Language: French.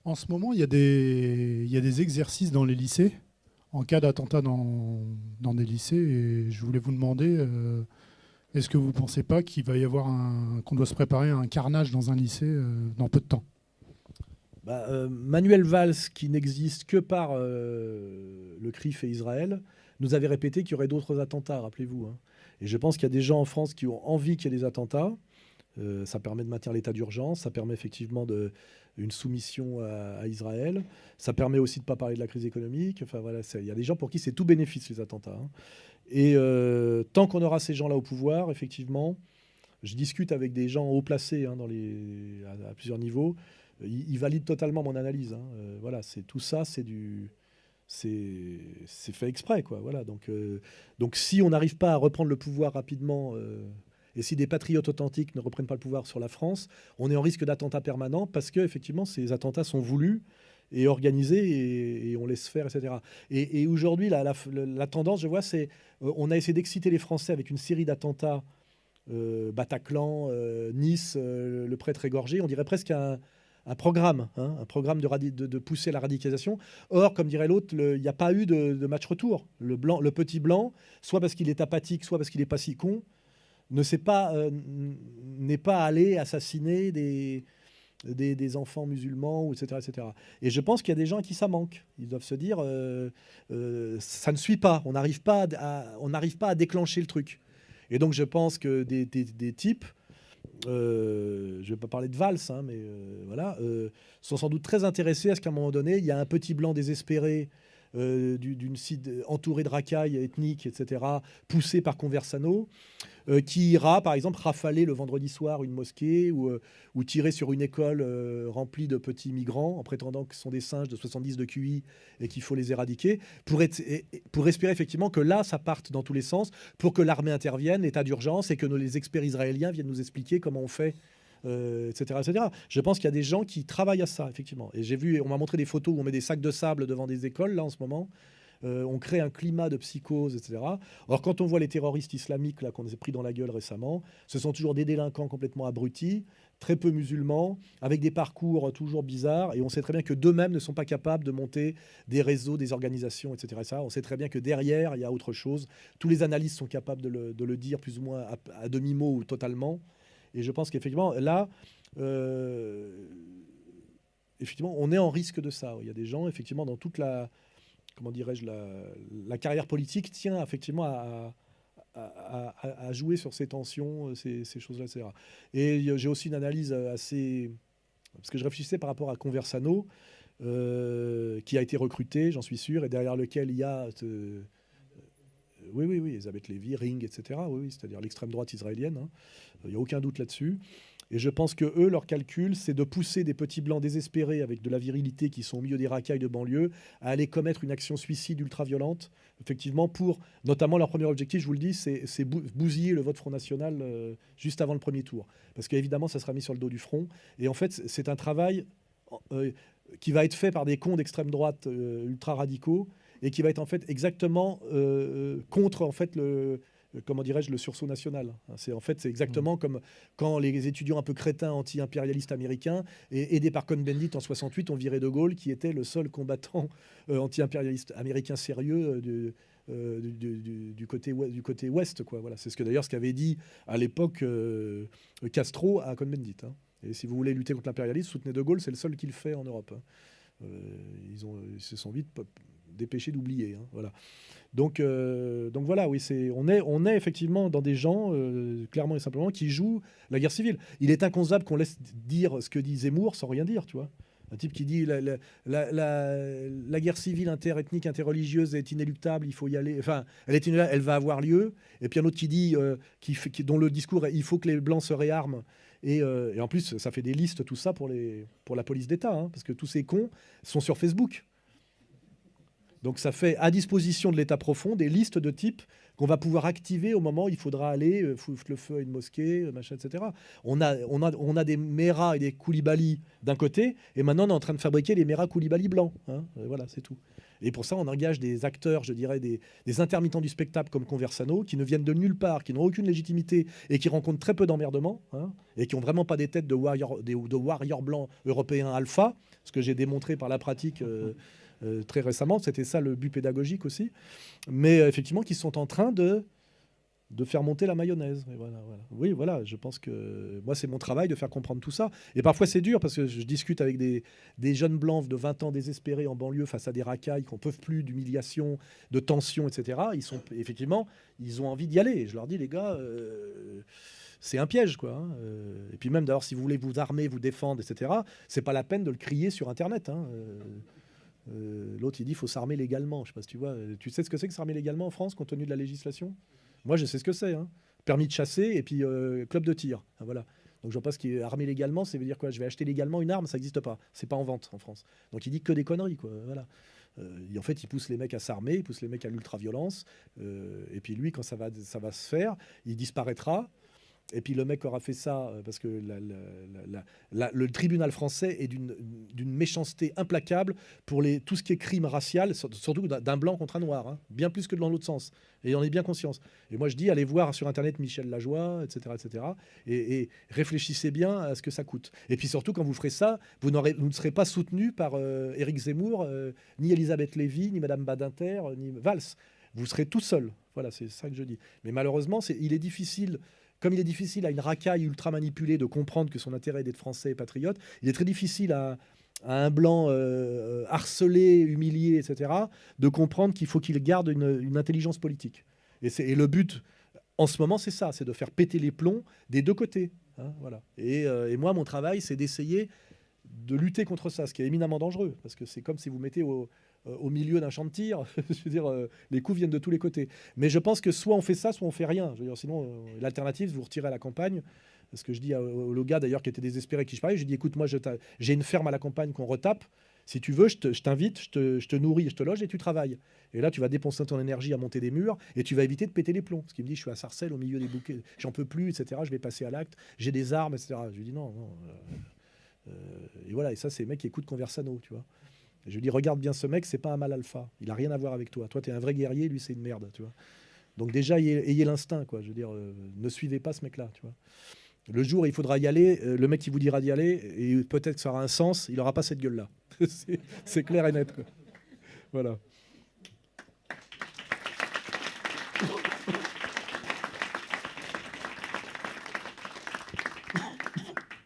En ce moment, il y a des exercices dans les lycées, en cas d'attentat dans des lycées. Et je voulais vous demander, est-ce que vous ne pensez pas qu'il va y avoir qu'on doit se préparer à un carnage dans un lycée dans peu de temps? Manuel Valls, qui n'existe que par le CRIF et Israël, nous avait répété qu'il y aurait d'autres attentats, rappelez-vous, hein. Et je pense qu'il y a des gens en France qui ont envie qu'il y ait des attentats. Ça permet de maintenir l'état d'urgence, ça permet effectivement une soumission à Israël, ça permet aussi de ne pas parler de la crise économique. Enfin voilà, il y a des gens pour qui c'est tout bénéfice les attentats, hein. Et tant qu'on aura ces gens-là au pouvoir, effectivement, je discute avec des gens haut placés, hein, à plusieurs niveaux. Ils valident totalement mon analyse, hein. Voilà, c'est tout ça, c'est fait exprès, quoi. Voilà, donc si on n'arrive pas à reprendre le pouvoir rapidement, et si des patriotes authentiques ne reprennent pas le pouvoir sur la France, on est en risque d'attentats permanents parce que effectivement ces attentats sont voulus et organisés et on laisse faire, etc. Et aujourd'hui, la tendance, je vois, c'est on a essayé d'exciter les Français avec une série d'attentats, Bataclan, Nice, le prêtre égorgé. On dirait presque un programme, hein, un programme de pousser à la radicalisation. Or, comme dirait l'autre, il n'y a pas eu de match retour. Le petit blanc, soit parce qu'il est apathique, soit parce qu'il n'est pas si con, n'est pas allé assassiner des enfants musulmans, etc., etc. Et je pense qu'il y a des gens à qui ça manque. Ils doivent se dire, ça ne suit pas. On n'arrive pas à déclencher le truc. Et donc, je pense que des types, je ne vais pas parler de Valls, hein, mais voilà, sont sans doute très intéressés à ce qu'à un moment donné, il y a un petit blanc désespéré d'une site entourée de racailles ethniques, etc., poussé par Conversano, qui ira, par exemple, rafaler le vendredi soir une mosquée ou tirer sur une école remplie de petits migrants en prétendant que ce sont des singes de 70 de QI et qu'il faut les éradiquer, pour espérer effectivement que là, ça parte dans tous les sens, pour que l'armée intervienne, l'état d'urgence, et que les experts israéliens viennent nous expliquer comment on fait. Etc., etc. Je pense qu'il y a des gens qui travaillent à ça, effectivement. Et j'ai vu, on m'a montré des photos où on met des sacs de sable devant des écoles, là, en ce moment. On crée un climat de psychose, etc. Or, quand on voit les terroristes islamiques là qu'on s'est pris dans la gueule récemment, ce sont toujours des délinquants complètement abrutis, très peu musulmans, avec des parcours toujours bizarres, et on sait très bien que d'eux-mêmes ne sont pas capables de monter des réseaux, des organisations, etc. Et ça, on sait très bien que derrière, il y a autre chose. Tous les analystes sont capables de le dire plus ou moins à demi-mot ou totalement. Et je pense qu'effectivement, là, effectivement, on est en risque de ça. Il y a des gens, effectivement, dans toute comment dirais-je, la carrière politique tient effectivement à jouer sur ces tensions, ces choses-là, etc. Et j'ai aussi une analyse assez... Parce que je réfléchissais par rapport à Conversano, qui a été recruté, j'en suis sûr, et derrière lequel il y a... oui, oui, oui, Elisabeth Lévy, Ring, etc. Oui, oui, c'est-à-dire l'extrême droite israélienne, hein. Il n'y a aucun doute là-dessus. Et je pense que eux, leur calcul, c'est de pousser des petits blancs désespérés avec de la virilité qui sont au milieu des racailles de banlieue à aller commettre une action suicide ultra-violente, effectivement, pour, notamment leur premier objectif, je vous le dis, c'est bousiller le vote Front National juste avant le premier tour. Parce qu'évidemment, ça sera mis sur le dos du front. Et en fait, c'est un travail euh, qui va être fait par des cons d'extrême droite ultra-radicaux et qui va être en fait exactement contre en fait comment dirais-je, le sursaut national. C'est exactement comme quand les étudiants un peu crétins anti-impérialistes américains, aidés par Cohn-Bendit en 68, ont viré De Gaulle, qui était le seul combattant anti-impérialiste américain sérieux du côté ouest, quoi. Voilà, c'est ce qu'avait dit à l'époque Castro à Cohn-Bendit, hein. Et si vous voulez lutter contre l'impérialisme, soutenez De Gaulle, c'est le seul qui le fait en Europe, hein. Ils se sont vite dépêchés d'oublier, hein, voilà. Donc voilà, oui, on est effectivement dans des gens, clairement et simplement, qui jouent la guerre civile. Il est inconcevable qu'on laisse dire ce que dit Zemmour sans rien dire, tu vois. Un type qui dit la guerre civile interethnique, interreligieuse est inéluctable, il faut y aller. Enfin, elle va avoir lieu. Et puis un autre qui dit, dont le discours est il faut que les Blancs se réarment. Et en plus, ça fait des listes, tout ça, pour la police d'État, hein, parce que tous ces cons sont sur Facebook. Donc ça fait à disposition de l'État profond des listes de types qu'on va pouvoir activer au moment où il faudra aller foutre le feu à une mosquée, machin, etc. On a des Méras et des Koulibaly d'un côté, et maintenant on est en train de fabriquer les Méras Koulibaly blancs, hein. Voilà, c'est tout. Et pour ça, on engage des acteurs, je dirais, des intermittents du spectacle comme Conversano, qui ne viennent de nulle part, qui n'ont aucune légitimité et qui rencontrent très peu d'emmerdements, hein, et qui n'ont vraiment pas des têtes de warriors blancs européens alpha, ce que j'ai démontré par la pratique très récemment. C'était ça le but pédagogique aussi. Mais effectivement, qui sont en train de faire monter la mayonnaise. Et voilà. Oui, voilà, je pense que moi, c'est mon travail de faire comprendre tout ça. Et parfois, c'est dur parce que je discute avec des jeunes blancs de 20 ans désespérés en banlieue face à des racailles qui n'en peuvent plus d'humiliation, de tension, etc. Effectivement, ils ont envie d'y aller. Et je leur dis, les gars, c'est un piège, quoi. Hein. Et puis même, d'ailleurs, si vous voulez vous armer, vous défendre, etc., c'est pas la peine de le crier sur Internet. Hein. L'autre, il dit, il faut s'armer légalement. Je sais pas si tu vois. Tu sais ce que c'est que s'armer légalement en France, compte tenu de la législation ? Moi, je sais ce que c'est. Hein. Permis de chasser et puis club de tir. Ah, voilà. Donc, je vois pas ce qui est armé légalement. Ça veut dire quoi? Je vais acheter légalement une arme, ça n'existe pas. C'est pas en vente en France. Donc, il dit que des conneries, quoi. Voilà. Et en fait, il pousse les mecs à s'armer, il pousse les mecs à l'ultra-violence. Et puis, lui, quand ça va se faire, il disparaîtra. Et puis le mec aura fait ça parce que le tribunal français est d'une méchanceté implacable pour tout ce qui est crime racial, surtout d'un blanc contre un noir, hein, bien plus que dans l'autre sens. Et on est bien conscience. Et moi je dis, allez voir sur Internet Michel Lajoie, etc. etc. Et réfléchissez bien à ce que ça coûte. Et puis surtout, quand vous ferez ça, vous ne serez pas soutenu par Éric Zemmour, ni Elisabeth Lévy, ni Madame Badinter, ni Valls. Vous serez tout seul. Voilà, c'est ça que je dis. Mais malheureusement, il est difficile... Comme il est difficile à une racaille ultra manipulée de comprendre que son intérêt est d'être français et patriote, il est très difficile à un blanc harcelé, humilié, etc., de comprendre qu'il faut qu'il garde une intelligence politique. Et le but, en ce moment, c'est ça, c'est de faire péter les plombs des deux côtés. Hein, voilà. Et moi, mon travail, c'est d'essayer de lutter contre ça, ce qui est éminemment dangereux, parce que c'est comme si vous mettez au milieu d'un champ de tir, je veux dire, les coups viennent de tous les côtés. Mais je pense que soit on fait ça, soit on fait rien. Je veux dire, sinon, l'alternative, c'est vous retirez à la campagne. Ce que je dis au gars d'ailleurs qui était désespéré, qui je parlais, je dis écoute, moi j'ai une ferme à la campagne qu'on retape. Si tu veux, je t'invite, je te nourris, je te loge et tu travailles. Et là, tu vas dépenser ton énergie à monter des murs et tu vas éviter de péter les plombs. Ce qui me dit, je suis à Sarcelles au milieu des bouquets, j'en peux plus, etc. Je vais passer à l'acte, j'ai des armes, etc. Je lui dis non. Et voilà, et ça, c'est les mecs qui écoutent Conversano, tu vois. Et je lui dis, regarde bien ce mec, c'est pas un mal alpha. Il a rien à voir avec toi. Toi, tu es un vrai guerrier, lui, c'est une merde, tu vois. Donc déjà, ayez l'instinct, quoi. Je veux dire, ne suivez pas ce mec-là, tu vois. Le jour où il faudra y aller, le mec qui vous dira d'y aller, et peut-être que ça aura un sens, il n'aura pas cette gueule-là. C'est clair et net, quoi. Voilà.